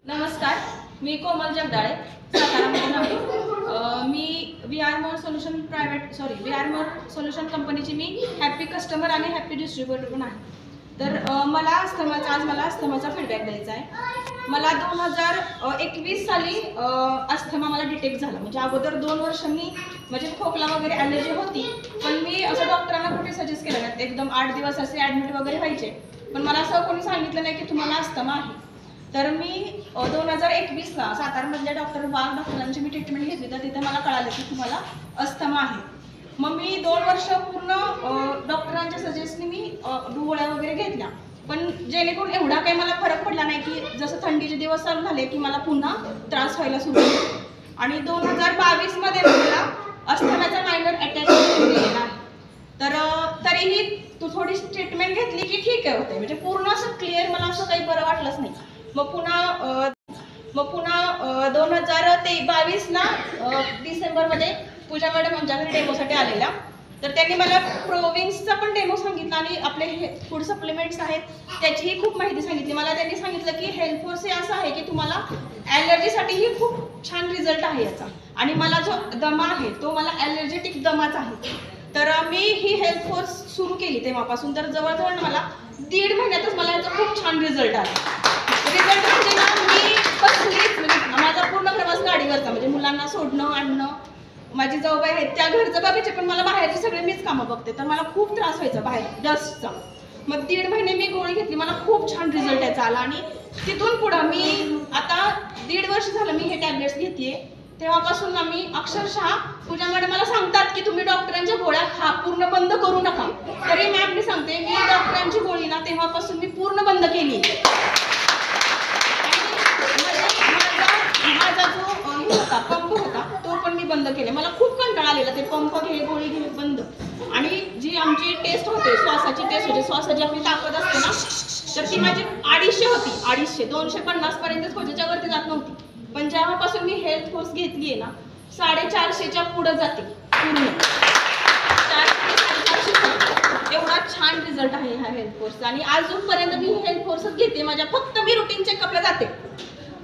नमस्कार, मी कोमल जगदाळे, सातारामधून आहे। मी व्हीआर मोर सोल्युशन कंपनीची मी हॅपी कस्टमर आणि हॅपी डिस्ट्रीब्युटर पण आहे। तर आज मला अस्थमाचा फीडबॅक द्यायचा आहे। मला 2021 साली अस्थमा मला डिटेक्ट झाला। म्हणजे अगोदर 2 वर्ष मी म्हणजे खोकला वगैरे ॲलर्जी होती, पण मी असं डॉक्टरांना कुठे सजेस्ट केलं नाही। एकदम 8 दिवस असे ॲडमिट वगैरे व्हायचे, पण मला असं कोणी सांगितलं नाही की तुम्हाला अस्थमा आहे। तर मी 2021ला सातारमधल्या डॉक्टरांची मी ट्रीटमेंट घेतली, तर तिथे मला कळालं की तुम्हाला अस्थमा आहे। मग मी 2 वर्ष पूर्ण डॉक्टरांच्या सजेस्टनी मी गोळ्या वगैरे घेतल्या, पण जेणेकरून एवढा काही मला फरक पडला नाही की जसं थंडीचे दिवस चालू झाले की मला पुन्हा त्रास व्हायला सुरू झाला। आणि 2022 मध्ये मला अस्थमाचा मायनर अटॅक दिलेला आहे। तर तरीही थोडी ट्रीटमेंट घेतली की ठीक आहे होते, म्हणजे पूर्ण असं क्लिअर मला असं काही बरं वाटलंच नाही। मग पुन्हा 2022ला डिसेंबरमध्ये पूजा मॅडम आमच्याकडे डेमोसाठी आलेल्या, तर त्यांनी मला प्रोविंग्सचा पण डेमो सांगितला आणि आपले हे फूड सप्लिमेंट्स आहेत त्याचीही खूप माहिती सांगितली मला। त्यांनी सांगितलं की हेल्थ फोर्स हे असं आहे की तुम्हाला ॲलर्जीसाठीही खूप छान रिझल्ट आहे याचा, आणि मला जो दमा आहे तो मला ॲलर्जेटिक दमाच आहे। तर मी ही हेल्थ फोर्स सुरू केली तेव्हापासून, तर जवळजवळ मला 1.5 महिन्यातच मला याचा खूप छान रिझल्ट आला। रिझल्ट म्हणजे ना, मी कसलीच म्हणजे माझा पूर्ण प्रवास गाडीवरचा, म्हणजे मुलांना सोडणं आणणं, माझी जाऊबाई आहेत त्या घरचं बघायचे, पण मला बाहेरचे सगळे मीच कामं बघते, तर मला खूप त्रास व्हायचा बाहेर डस्टचा। मग 1.5 महिने मी गोळी घेतली, मला खूप छान रिझल्ट याचा आला। आणि तिथून पुढं मी आता 1.5 वर्ष झालं मी हे टॅबलेट्स घेतेय। तेव्हापासून ना मी अक्षरशः पूजा मॅडम मला सांगतात की तुम्ही डॉक्टरांच्या गोळ्या खा, पूर्ण बंद करू नका। तरी मॅम मी सांगते, मी डॉक्टरांची गोळी ना तेव्हापासून मी पूर्ण बंद केली। माझा जो होता पंप होता तो पण मी बंद केला। मला खूप कंटाळा आलेला ते पंप घे गोळी घे बंद। आणि जी आमची टेस्ट होते, श्वासाची टेस्ट होते, श्वासाची आपली ताकद असते ना, तर ती माझी 250 होती। 250 250 पर्यंतच पोहोचायच्या वरती जात नव्हती। पण जेव्हापासून मी हेल्थ फोर्स घेतली आहे ना, 450च्या पुढे जाते पूर्ण। 400 एवढा छान रिझल्ट आहे ह्या हेल्थ फोर्सचा। आणि अजूनपर्यंत मी हेल्थ फोर्सच घेते माझ्या। फक्त मी रुटीन चेकअपला जाते,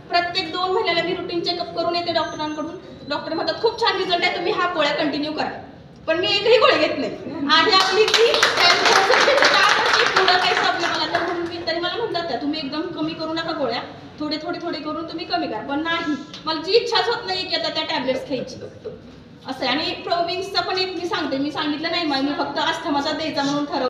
प्रत्येक 2 महिन्याला मी रुटीन चेकअप करून येते डॉक्टरांकडून। डॉक्टर म्हणतात खूप छान रिझल्ट आहे, तुम्ही हा गोळ्या कंटिन्यू करा। पण मी एकही गोळी घेत नाही। आणि आपली ती पुढं काही प्रॉब्लेम आला तर म्हणून मी तरी मला म्हणतात त्या तुम्ही एकदम कमी करू नका गोळ्या, थोडे करून तुम्ही कमी करा। पण नाही, मला जी इच्छाच होत नाही की आता त्या टॅबलेट्स खायची असं आहे। आणि प्रोविंग्सचा पण एक मी सांगते, मी सांगितलं नाही मी फक्त अस्थमाचा द्यायचा म्हणून ठरवलं।